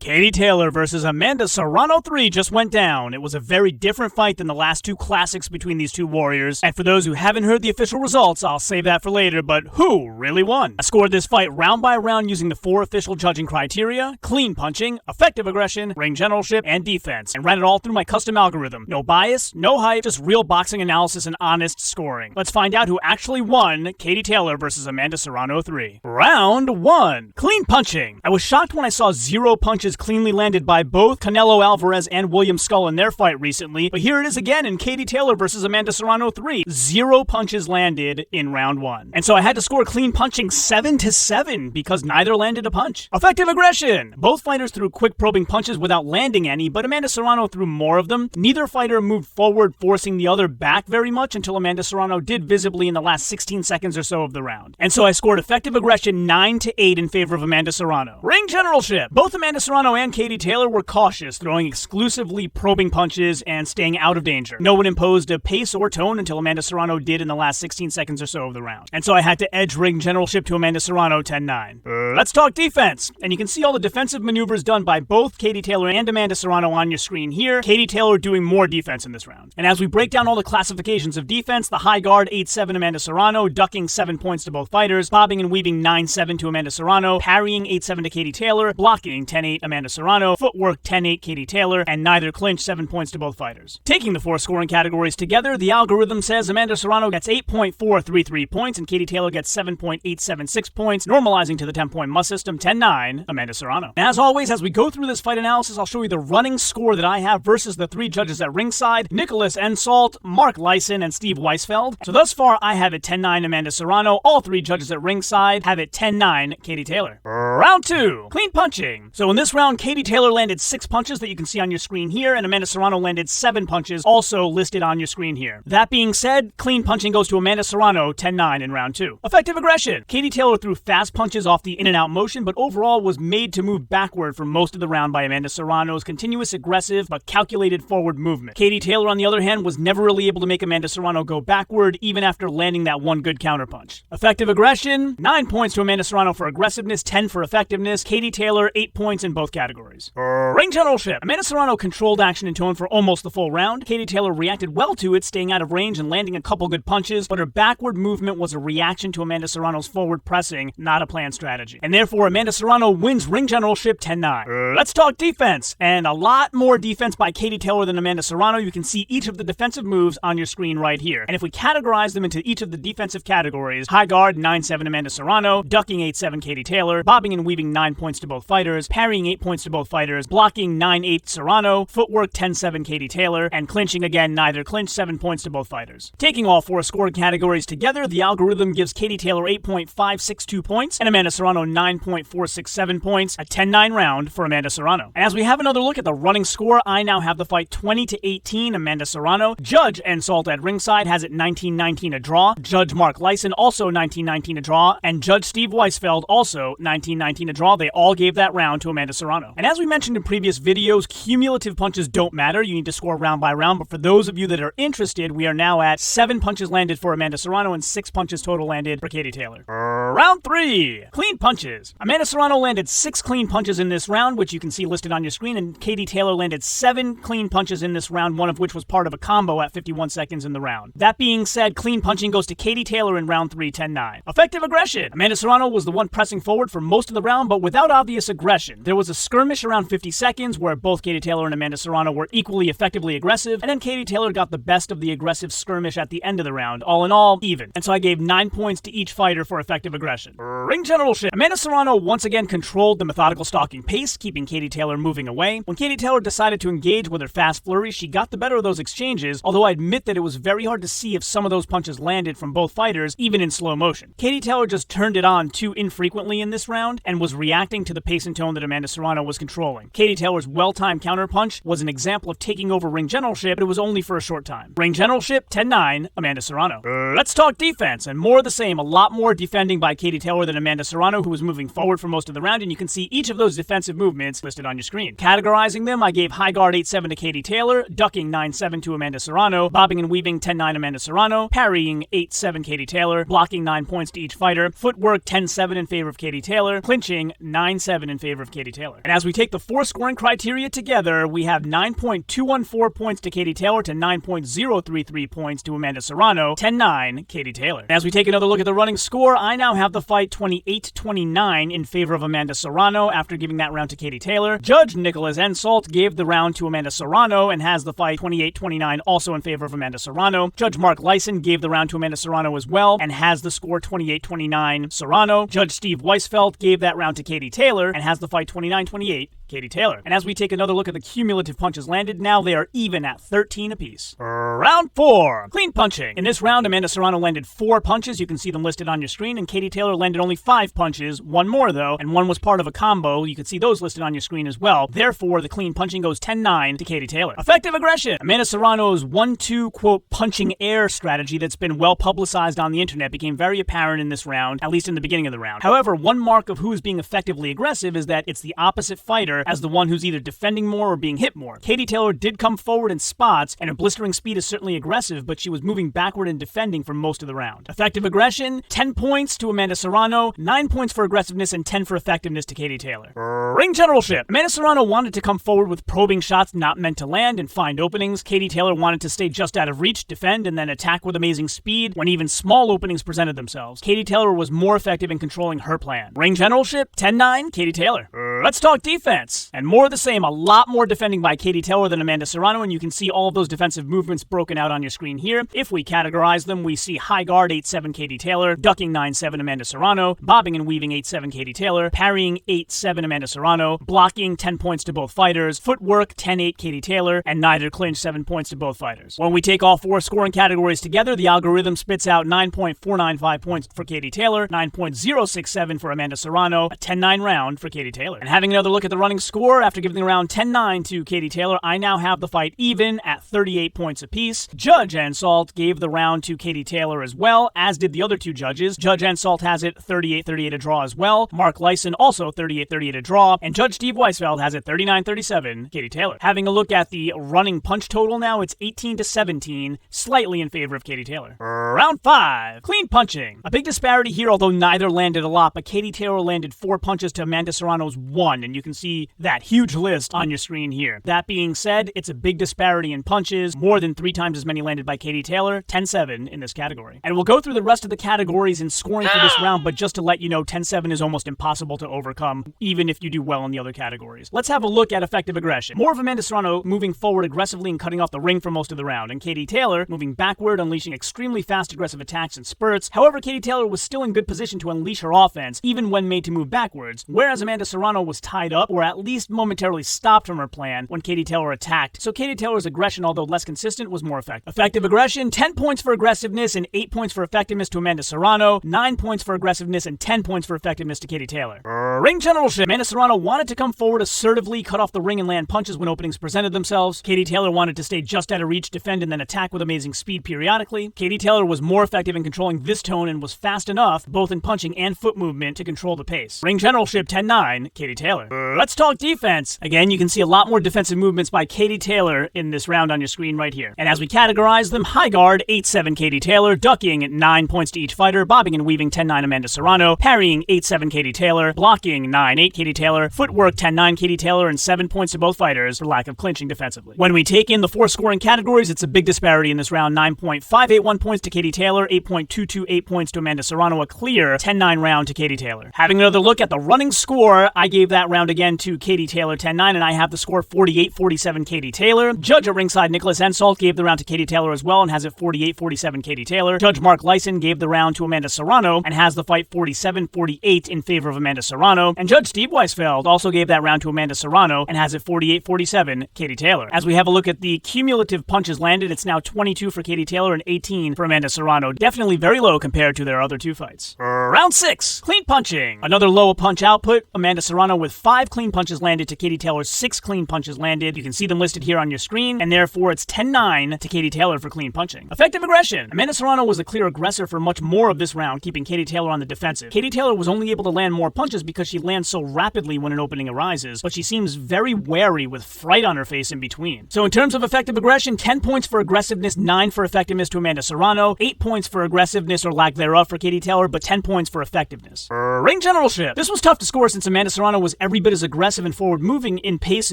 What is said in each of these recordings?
Katie Taylor versus Amanda Serrano 3 just went down. It was a very different fight than the last two classics between these two warriors. And for those who haven't heard the official results, I'll save that for later, but who really won? I scored this fight round by round using the 4 official judging criteria: clean punching, effective aggression, ring generalship, and defense, and ran it all through my custom algorithm. No bias, no hype, just real boxing analysis and honest scoring. Let's find out who actually won Katie Taylor versus Amanda Serrano 3. Round 1. Clean punching. I was shocked when I saw 0 punches cleanly landed by both Canelo Alvarez and William Skull in their fight recently, but here it is again in Katie Taylor versus Amanda Serrano 3. 0 punches landed in round 1. And so I had to score clean punching 7-7 because neither landed a punch. Effective aggression. Both fighters threw quick probing punches without landing any, but Amanda Serrano threw more of them. Neither fighter moved forward, forcing the other back very much until Amanda Serrano did visibly in the last 16 seconds or so of the round. And so I scored effective aggression 9-8 in favor of Amanda Serrano. Ring generalship. Both Amanda Serrano and Katie Taylor were cautious, throwing exclusively probing punches and staying out of danger. No one imposed a pace or tone until Amanda Serrano did in the last 16 seconds or so of the round. And so I had to edge ring generalship to Amanda Serrano 10-9. Let's talk defense. And you can see all the defensive maneuvers done by both Katie Taylor and Amanda Serrano on your screen here. Katie Taylor doing more defense in this round. And as we break down all the classifications of defense, the high guard 8-7 Amanda Serrano, ducking 7 points to both fighters, bobbing and weaving 9-7 to Amanda Serrano, parrying 8-7 to Katie Taylor, blocking 10-8 Amanda Serrano, footwork 10-8 Katie Taylor, and neither clinch 7 points to both fighters. Taking the 4 scoring categories together, the algorithm says Amanda Serrano gets 8.433 points and Katie Taylor gets 7.876 points, normalizing to the 10-point must system. 10-9 Amanda Serrano. As always, as we go through this fight analysis, I'll show you the running score that I have versus the 3 judges at ringside: Nicholas Ensalt, Mark Lyson, and Steve Weisfeld. So thus far, I have it 10-9 Amanda Serrano. All 3 judges at ringside have it 10-9 Katie Taylor. Round 2. Clean punching. So in this round, Katie Taylor landed 6 punches that you can see on your screen here, and Amanda Serrano landed 7 punches, also listed on your screen here. That being said, clean punching goes to Amanda Serrano 10-9 in round 2. Effective aggression. Katie Taylor threw fast punches off the in-and-out motion, but overall was made to move backward for most of the round by Amanda Serrano's continuous aggressive but calculated forward movement. Katie Taylor, on the other hand, was never really able to make Amanda Serrano go backward, even after landing that one good counterpunch. Effective aggression, 9 points to Amanda Serrano for aggressiveness, 10 for effectiveness. Katie Taylor, 8 points in both categories. Ring generalship. Amanda Serrano controlled action and tone for almost the full round. Katie Taylor reacted well to it, staying out of range and landing a couple good punches, but her backward movement was a reaction to Amanda Serrano's forward pressing, not a planned strategy. And therefore, Amanda Serrano wins ring generalship 10-9. Let's talk defense. And a lot more defense by Katie Taylor than Amanda Serrano. You can see each of the defensive moves on your screen right here. And if we categorize them into each of the defensive categories: high guard 9-7 Amanda Serrano, ducking 8-7 Katie Taylor, bobbing and weaving 9 points to both fighters, parrying 8 points to both fighters, blocking 9-8 Serrano, footwork 10-7 Katie Taylor, and clinching again, neither clinch, 7 points to both fighters. Taking all 4 scored categories together, the algorithm gives Katie Taylor 8.562 points and Amanda Serrano 9.467 points, a 10-9 round for Amanda Serrano. And as we have another look at the running score, I now have the fight 20-18 Amanda Serrano. Judge Ensalt at ringside has it 19-19 a draw. Judge Mark Lyson also 19-19 a draw, and Judge Steve Weisfeld also 19-19 a draw. They all gave that round to Amanda Serrano. And as we mentioned in previous videos, cumulative punches don't matter. You need to score round by round, but for those of you that are interested, we are now at 7 punches landed for Amanda Serrano and 6 punches total landed for Katie Taylor. Round 3. Clean punches. Amanda Serrano landed 6 clean punches in this round, which you can see listed on your screen, and Katie Taylor landed 7 clean punches in this round, one of which was part of a combo at 51 seconds in the round. That being said, clean punching goes to Katie Taylor in round 3, 10-9. Effective aggression. Amanda Serrano was the one pressing forward for most of the round, but without obvious aggression. There was a skirmish around 50 seconds where both Katie Taylor and Amanda Serrano were equally effectively aggressive, and then Katie Taylor got the best of the aggressive skirmish at the end of the round. All in all, even. And so I gave 9 points to each fighter for effective aggression. Ring generalship. Amanda Serrano once again controlled the methodical stalking pace, keeping Katie Taylor moving away. When Katie Taylor decided to engage with her fast flurry, she got the better of those exchanges, although I admit that it was very hard to see if some of those punches landed from both fighters, even in slow motion. Katie Taylor just turned it on too infrequently in this round and was reacting to the pace and tone that Amanda Serrano was controlling. Katie Taylor's well-timed counterpunch was an example of taking over ring generalship, but it was only for a short time. Ring generalship 10-9 Amanda Serrano. Let's talk defense, and more of the same. A lot more defending by Katie Taylor than Amanda Serrano, who was moving forward for most of the round, and you can see each of those defensive movements listed on your screen. Categorizing them, I gave high guard 8-7 to Katie Taylor, ducking 9-7 to Amanda Serrano, bobbing and weaving 10-9 Amanda Serrano, parrying 8-7 Katie Taylor, blocking 9 points to each fighter, footwork 10-7 in favor of Katie Taylor, clinching 9-7 in favor of Katie Taylor. Taylor. And as we take the 4 scoring criteria together, we have 9.214 points to Katie Taylor to 9.033 points to Amanda Serrano, 10-9 Katie Taylor. And as we take another look at the running score, I now have the fight 28-29 in favor of Amanda Serrano after giving that round to Katie Taylor. Judge Nicholas Ensault gave the round to Amanda Serrano and has the fight 28-29 also in favor of Amanda Serrano. Judge Mark Lyson gave the round to Amanda Serrano as well and has the score 28-29 Serrano. Judge Steve Weisfeld gave that round to Katie Taylor and has the fight 29-28 Katie Taylor. And as we take another look at the cumulative punches landed, now they are even at 13 apiece. Round 4. Clean punching. In this round, Amanda Serrano landed 4 punches. You can see them listed on your screen. And Katie Taylor landed only 5 punches. 1 more, though, and 1 was part of a combo. You can see those listed on your screen as well. Therefore, the clean punching goes 10-9 to Katie Taylor. Effective aggression. Amanda Serrano's 1-2, quote, punching air strategy that's been well publicized on the internet became very apparent in this round, at least in the beginning of the round. However, one mark of who is being effectively aggressive is that it's the opposite fighter as the one who's either defending more or being hit more. Katie Taylor did come forward in spots, and her blistering speed is certainly aggressive, but she was moving backward and defending for most of the round. Effective aggression, 10 points to Amanda Serrano, 9 points for aggressiveness, and 10 for effectiveness to Katie Taylor. Ring generalship. Amanda Serrano wanted to come forward with probing shots not meant to land and find openings. Katie Taylor wanted to stay just out of reach, defend, and then attack with amazing speed when even small openings presented themselves. Katie Taylor was more effective in controlling her plan. Ring generalship, 10-9, Katie Taylor. Let's talk defense. And more of the same, a lot more defending by Katie Taylor than Amanda Serrano, and you can see all of those defensive movements broken out on your screen here. If we categorize them, we see high guard 8-7 Katie Taylor, ducking 9-7 Amanda Serrano, bobbing and weaving 8-7 Katie Taylor, parrying 8-7 Amanda Serrano, blocking 10 points to both fighters, footwork 10-8 Katie Taylor, and neither clinch 7 points to both fighters. When we take all 4 scoring categories together, the algorithm spits out 9.495 points for Katie Taylor, 9.067 for Amanda Serrano, a 10-9 round for Katie Taylor. And having another look at the running score, after giving the round 10-9 to Katie Taylor, I now have the fight even at 38 points apiece. Judge Ensault gave the round to Katie Taylor as well, as did the other 2 judges. Judge Ensault has it 38-38 a draw as well. Mark Lyson also 38-38 a draw, and Judge Steve Weisfeld has it 39-37 Katie Taylor. Having a look at the running punch total now, it's 18-17, slightly in favor of Katie Taylor. Round 5. Clean punching. A big disparity here, although neither landed a lot, but Katie Taylor landed 4 punches to Amanda Serrano's 1, and you can see that huge list on your screen here. That being said, it's a big disparity in punches, more than 3 times as many landed by Katie Taylor, 10-7 in this category. And we'll go through the rest of the categories in scoring for this round, but just to let you know, 10-7 is almost impossible to overcome, even if you do well in the other categories. Let's have a look at effective aggression. More of Amanda Serrano moving forward aggressively and cutting off the ring for most of the round, and Katie Taylor moving backward, unleashing extremely fast aggressive attacks and spurts. However, Katie Taylor was still in good position to unleash her offense, even when made to move backwards, whereas Amanda Serrano was tied up, or at least momentarily stopped from her plan when Katie Taylor attacked. So Katie Taylor's aggression, although less consistent, was more effective. Effective aggression, 10 points for aggressiveness and 8 points for effectiveness to Amanda Serrano, 9 points for aggressiveness and 10 points for effectiveness to Katie Taylor. Ring generalship. Amanda Serrano wanted to come forward assertively, cut off the ring and land punches when openings presented themselves. Katie Taylor wanted to stay just out of reach, defend, and then attack with amazing speed periodically. Katie Taylor was more effective in controlling this tone and was fast enough, both in punching and foot movement, to control the pace. Ring generalship, 10-9, Katie Taylor. Let's talk defense. Again, you can see a lot more defensive movements by Katie Taylor in this round on your screen right here. And as we categorize them, high guard, 8-7 Katie Taylor, ducking 9 points to each fighter, bobbing and weaving 10-9 Amanda Serrano, parrying 8-7 Katie Taylor, blocking 9-8 Katie Taylor, footwork 10-9 Katie Taylor, and 7 points to both fighters for lack of clinching defensively. When we take in the 4 scoring categories, it's a big disparity in this round. 9.581 points to Katie Taylor, 8.228 points to Amanda Serrano, a clear 10-9 round to Katie Taylor. Having another look at the running score, I gave that round again to Katie Taylor 10-9, and I have the score 48-47 Katie Taylor. Judge at ringside Nicholas Ensault gave the round to Katie Taylor as well and has it 48-47 Katie Taylor. Judge Mark Lyson gave the round to Amanda Serrano and has the fight 47-48 in favor of Amanda Serrano. And Judge Steve Weisfeld also gave that round to Amanda Serrano and has it 48-47 Katie Taylor. As we have a look at the cumulative punches landed, it's now 22 for Katie Taylor and 18 for Amanda Serrano. Definitely very low compared to their other 2 fights. Round 6, clean punching. Another low punch output. Amanda Serrano with 5 clean punches landed to Katie Taylor's 6 clean punches landed. You can see them listed here on your screen, and therefore it's 10-9 to Katie Taylor for clean punching. Effective aggression. Amanda Serrano was a clear aggressor for much more of this round, keeping Katie Taylor on the defensive. Katie Taylor was only able to land more punches because she lands so rapidly when an opening arises, but she seems very wary with fright on her face in between. So in terms of effective aggression, 10 points for aggressiveness, 9 for effectiveness to Amanda Serrano, 8 points for aggressiveness or lack thereof for Katie Taylor, but 10 points for effectiveness. Ring generalship. This was tough to score since Amanda Serrano was every bit as aggressive aggressive and forward-moving in pace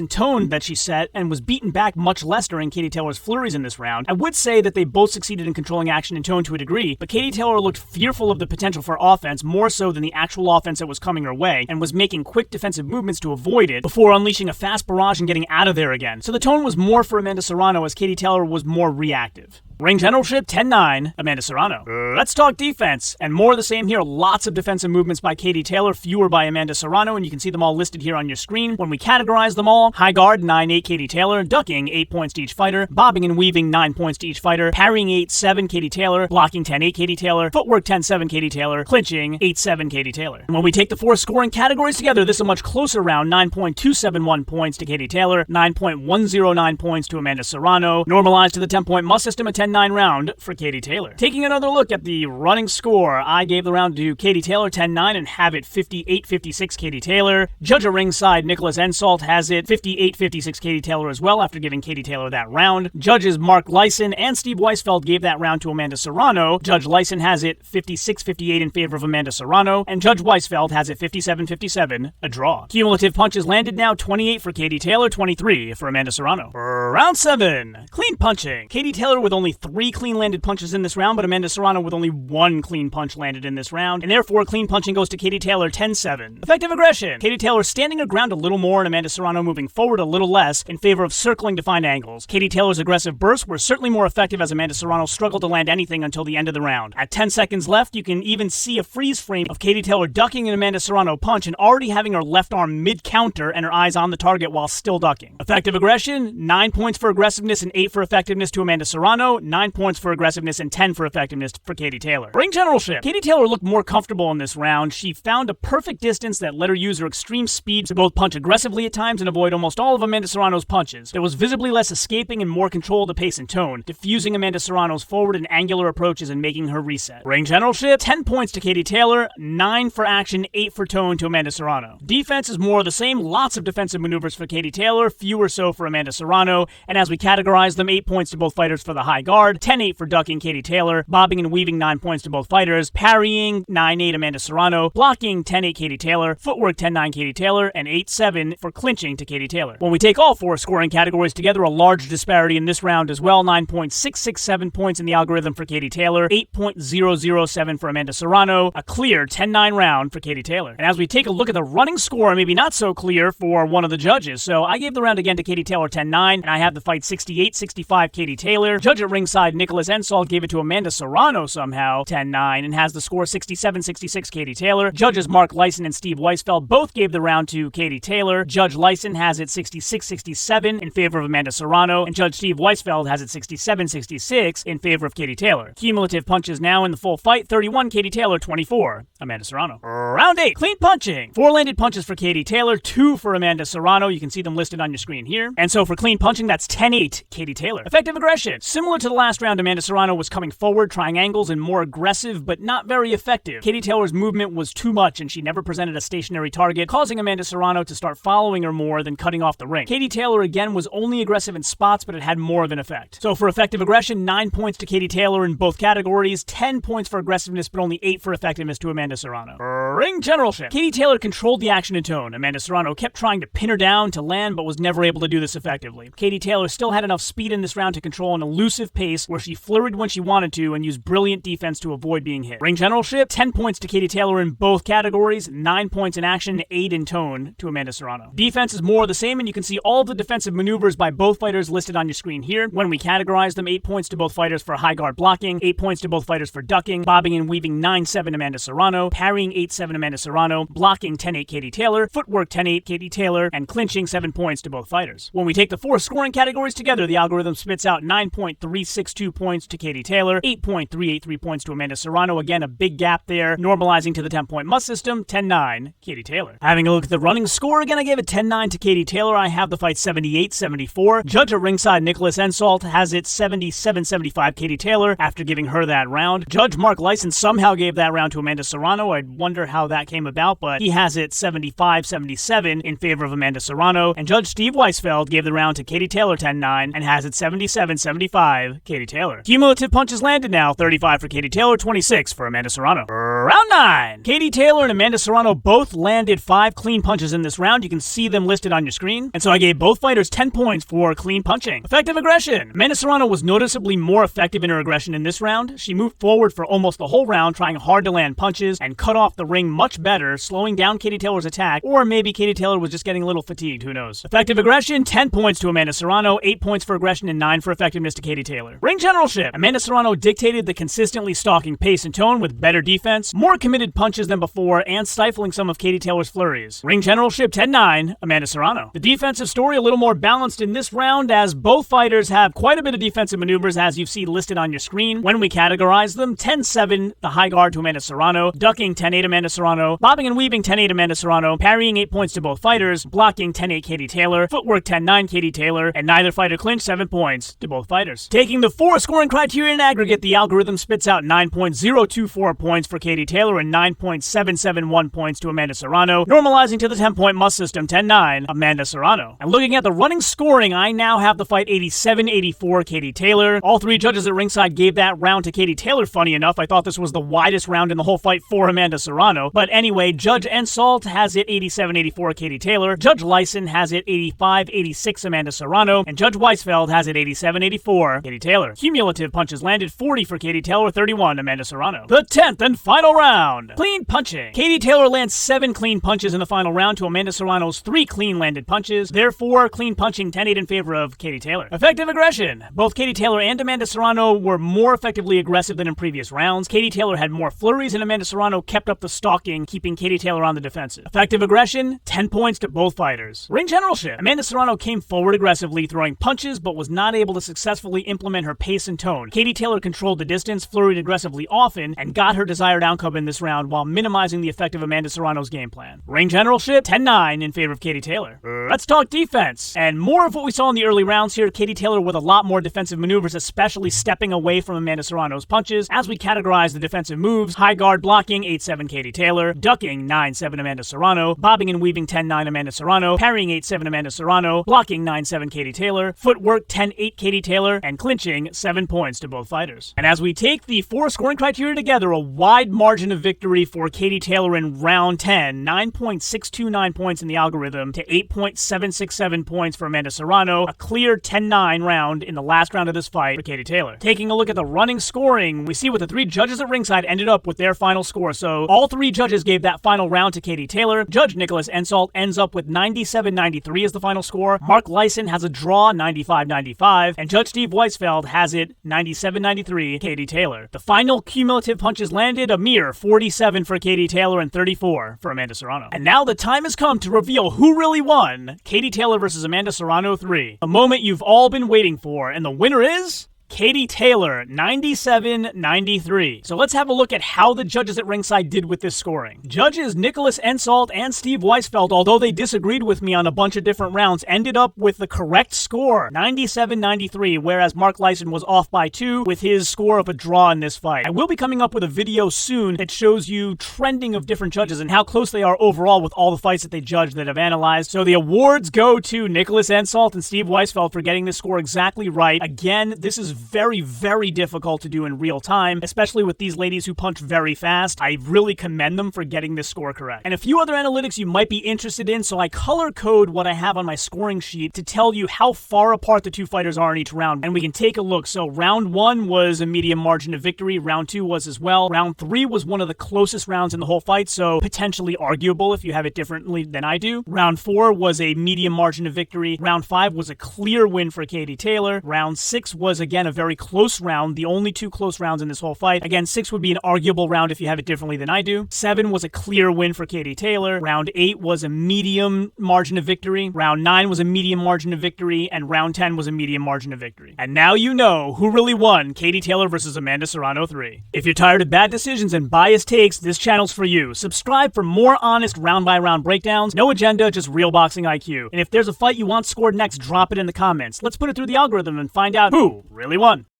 and tone that she set, and was beaten back much less during Katie Taylor's flurries in this round. I would say that they both succeeded in controlling action and tone to a degree, but Katie Taylor looked fearful of the potential for offense more so than the actual offense that was coming her way, and was making quick defensive movements to avoid it before unleashing a fast barrage and getting out of there again. So the tone was more for Amanda Serrano as Katie Taylor was more reactive. Ring Generalship 10-9, Amanda Serrano. Let's talk defense, and more of the same here. Lots of defensive movements by Katie Taylor, fewer by Amanda Serrano, and you can see them all listed here on your screen. When we categorize them all, high guard 9-8 Katie Taylor, ducking 8 points to each fighter, bobbing and weaving 9 points to each fighter, parrying 8-7 Katie Taylor, blocking 10-8 Katie Taylor, footwork 10-7 Katie Taylor, clinching 8-7 Katie Taylor. And when we take the 4 scoring categories together, this is a much closer round. 9.271 points to Katie Taylor, 9.109 points to Amanda Serrano, normalized to the 10-point must system, a 10-9 round for Katie Taylor. Taking another look at the running score, I gave the round to Katie Taylor 10-9 and have it 58-56 Katie Taylor. Judge at ringside Nicholas Ensault has it 58-56 Katie Taylor as well after giving Katie Taylor that round. Judges Mark Lyson and Steve Weisfeld gave that round to Amanda Serrano. Judge Lyson has it 56-58 in favor of Amanda Serrano, and Judge Weisfeld has it 57-57, a draw. Cumulative punches landed now, 28 for Katie Taylor, 23 for Amanda Serrano. Round 7, clean punching. Katie Taylor with only 3 clean landed punches in this round, but Amanda Serrano with only 1 clean punch landed in this round, and therefore clean punching goes to Katie Taylor 10-7. Effective aggression. Katie Taylor standing her ground a little more and Amanda Serrano moving forward a little less in favor of circling to find angles. Katie Taylor's aggressive bursts were certainly more effective as Amanda Serrano struggled to land anything until the end of the round. At 10 seconds left, you can even see a freeze frame of Katie Taylor ducking an Amanda Serrano punch and already having her left arm mid-counter and her eyes on the target while still ducking. Effective aggression, 9 points for aggressiveness and 8 for effectiveness to Amanda Serrano, 9 points for aggressiveness and 10 for effectiveness for Katie Taylor. Ring Generalship. Katie Taylor looked more comfortable in this round. She found a perfect distance that let her use her extreme speed to both punch aggressively at times and avoid almost all of Amanda Serrano's punches. There was visibly less escaping and more control of the pace and tone, diffusing Amanda Serrano's forward and angular approaches and making her reset. Ring Generalship, 10 points to Katie Taylor, 9 for action, 8 for tone to Amanda Serrano. Defense is more of the same, lots of defensive maneuvers for Katie Taylor, fewer so for Amanda Serrano, and as we categorize them, 8 points to both fighters for the high guard, 10-8 for ducking Katie Taylor, bobbing and weaving 9 points to both fighters, parrying 9-8 Amanda Serrano, blocking 10-8 Katie Taylor, footwork 10-9 Katie Taylor, and 8-7 for clinching to Katie Taylor. When we take all 4 scoring categories together, a large disparity in this round as well, 9.667 points in the algorithm for Katie Taylor, 8.007 for Amanda Serrano, a clear 10-9 round for Katie Taylor. And as we take a look at the running score, maybe not so clear for one of the judges, so I gave the round again to Katie Taylor 10-9, and I have the fight 68-65 Katie Taylor. Judge at ringside Nicholas Ensault gave it to Amanda Serrano somehow, 10-9, and has the score 67-66 Katie Taylor. Judges Mark Lyson and Steve Weisfeld both gave the round to Katie Taylor. Judge Lyson has it 66-67 in favor of Amanda Serrano, and Judge Steve Weisfeld has it 67-66 in favor of Katie Taylor. Cumulative punches now in the full fight, 31 Katie Taylor, 24 Amanda Serrano. Round 8, clean punching. 4 landed punches for Katie Taylor, 2 for Amanda Serrano. You can see them listed on your screen here. And so for clean punching, that's 10-8 Katie Taylor. Effective aggression. Similar to the last round, Amanda Serrano was coming forward, trying angles, and more aggressive, but not very effective. Katie Taylor's movement was too much, and she never presented a stationary target, causing Amanda Serrano to start following her more than cutting off the ring. Katie Taylor, again, was only aggressive in spots, but it had more of an effect. So for effective aggression, 9 points to Katie Taylor in both categories, 10 points for aggressiveness, but only 8 for effectiveness to Amanda Serrano. Ring Generalship. Katie Taylor controlled the action and tone. Amanda Serrano kept trying to pin her down to land, but was never able to do this effectively. Katie Taylor still had enough speed in this round to control an elusive pace where she flurried when she wanted to and used brilliant defense to avoid being hit. Ring Generalship, 10 points to Katie Taylor in both categories, 9 points in action, 8 in tone to Amanda Serrano. Defense is more of the same, and you can see all the defensive maneuvers by both fighters listed on your screen here. When we categorize them, 8 points to both fighters for high guard blocking, 8 points to both fighters for ducking, bobbing and weaving 9-7 Amanda Serrano, parrying 8-7 Amanda Serrano, blocking 10-8 Katie Taylor, footwork 10-8 Katie Taylor, and clinching 7 points to both fighters. When we take the 4 scoring categories together, the algorithm spits out 9.362 points to Katie Taylor, 8.383 points to Amanda Serrano. Again, a big gap there, normalizing to the 10-point must system, 10-9 Katie Taylor. Having a look at the running score, again, I gave it 10-9 to Katie Taylor. I have the fight 78-74. Judge at ringside Nicholas Ensault has it 77-75 Katie Taylor after giving her that round. Judge Mark Lyson somehow gave that round to Amanda Serrano. I'd wonder how that came about, but he has it 75-77 in favor of Amanda Serrano. And Judge Steve Weisfeld gave the round to Katie Taylor 10-9 and has it 77-75 Katie Taylor. Cumulative punches landed now, 35 for Katie Taylor, 26 for Amanda Serrano. Round 9. Katie Taylor and Amanda Serrano both landed 5 clean punches in this round. You can see them listed on your screen. And so I gave both fighters 10 points for clean punching. Effective aggression. Amanda Serrano was noticeably more effective in her aggression in this round. She moved forward for almost the whole round, trying hard to land punches and cut off the ring much better, slowing down Katie Taylor's attack, or maybe Katie Taylor was just getting a little fatigued, who knows. Effective aggression, 10 points to Amanda Serrano, 8 points for aggression and 9 for effectiveness to Katie Taylor. Ring generalship. Amanda Serrano dictated the consistently stalking pace and tone with better defense, more committed punches than before, and stifling some of Katie Taylor's flurries. Ring generalship 10-9, Amanda Serrano. The defensive story a little more balanced in this round, as both fighters have quite a bit of defensive maneuvers, as you see listed on your screen. When we categorize them, 10-7, the high guard to Amanda Serrano, ducking 10-8 Amanda Serrano, bobbing and weaving 10-8 Amanda Serrano, parrying 8 points to both fighters, blocking 10-8 Katie Taylor, footwork 10-9 Katie Taylor, and neither fighter clinched, 7 points to both fighters. Taking the 4 scoring criteria in aggregate, the algorithm spits out 9.024 points for Katie Taylor and 9.771 points to Amanda Serrano, normalizing to the 10-point must system, 10-9 Amanda Serrano. And looking at the running scoring, I now have the fight 87-84 Katie Taylor. All 3 judges at ringside gave that round to Katie Taylor, funny enough. I thought this was the widest round in the whole fight for Amanda Serrano. But anyway, Judge Ensalt has it 87-84 Katie Taylor, Judge Lyson has it 85-86 Amanda Serrano, and Judge Weisfeld has it 87-84 Katie Taylor. Cumulative punches landed 40 for Katie Taylor, 31 Amanda Serrano. The 10th and final round. Clean punching. Katie Taylor lands 7 clean punches in the final round to Amanda Serrano's 3 clean landed punches. Therefore, clean punching 10-8 in favor of Katie Taylor. Effective aggression. Both Katie Taylor and Amanda Serrano were more effectively aggressive than in previous rounds. Katie Taylor had more flurries and Amanda Serrano kept up the stalking, keeping Katie Taylor on the defensive. Effective aggression, 10 points to both fighters. Ring generalship. Amanda Serrano came forward aggressively, throwing punches, but was not able to successfully implement her pace and tone. Katie Taylor controlled the distance, flurried aggressively often, and got her desired outcome in this round while minimizing the effect of Amanda Serrano's game plan. Ring generalship, 10-9 in favor of Katie Taylor. Let's talk defense. And more of what we saw in the early rounds here, Katie Taylor with a lot more defensive maneuvers, especially stepping away from Amanda Serrano's punches. As we categorize the defensive moves, high guard blocking 8-7 Katie Taylor, ducking 9-7 Amanda Serrano, bobbing and weaving 10-9 Amanda Serrano, parrying 8-7 Amanda Serrano, blocking 9-7 Katie Taylor, footwork 10-8 Katie Taylor, and clinching 7 points to both fighters. And as we take the 4 scoring criteria together, a wide margin of victory for Katie Taylor in round 10, 9.629 points in the algorithm to 8.767 points for Amanda Serrano, a clear 10-9 round in the last round of this fight for Katie Taylor. Taking a look at the running scoring, we see what the 3 judges at ringside ended up with their final score. So all 3 judges gave that final round to Katie Taylor. Judge Nicholas Ensalt ends up with 97-93 as the final score. Mark Lyson has a draw, 95-95, and Judge Steve Weisfeld has it 97-93 Katie Taylor. The final cumulative punches landed a mere 47 for Katie Taylor and 34 for Amanda Serrano. And now the time has come to reveal who really won Katie Taylor versus Amanda Serrano 3. A moment you've all been waiting for, and the winner is Katie Taylor, 97-93. So let's have a look at how the judges at ringside did with this scoring. Judges Nicholas Ensalt and Steve Weisfeld, although they disagreed with me on a bunch of different rounds, ended up with the correct score, 97-93, whereas Mark Lyson was off by 2 with his score of a draw in this fight. I will be coming up with a video soon that shows you trending of different judges and how close they are overall with all the fights that they judged that I've analyzed. So the awards go to Nicholas Ensalt and Steve Weisfeld for getting this score exactly right. Again, this is very, very difficult to do in real time, especially with these ladies who punch very fast. I really commend them for getting this score correct. And a few other analytics you might be interested in, so I color code what I have on my scoring sheet to tell you how far apart the 2 fighters are in each round, and we can take a look. So round 1 was a medium margin of victory, round 2 was as well. Round 3 was one of the closest rounds in the whole fight, so potentially arguable if you have it differently than I do. Round 4 was a medium margin of victory. Round 5 was a clear win for Katie Taylor. Round 6 was again a very close round, the only 2 close rounds in this whole fight. Again, 6 would be an arguable round if you have it differently than I do. 7 was a clear win for Katie Taylor. Round 8 was a medium margin of victory. Round 9 was a medium margin of victory. And round 10 was a medium margin of victory. And now you know who really won Katie Taylor versus Amanda Serrano 3. If you're tired of bad decisions and biased takes, this channel's for you. Subscribe for more honest round-by-round breakdowns. No agenda, just real boxing IQ. And if there's a fight you want scored next, drop it in the comments. Let's put it through the algorithm and find out who really won.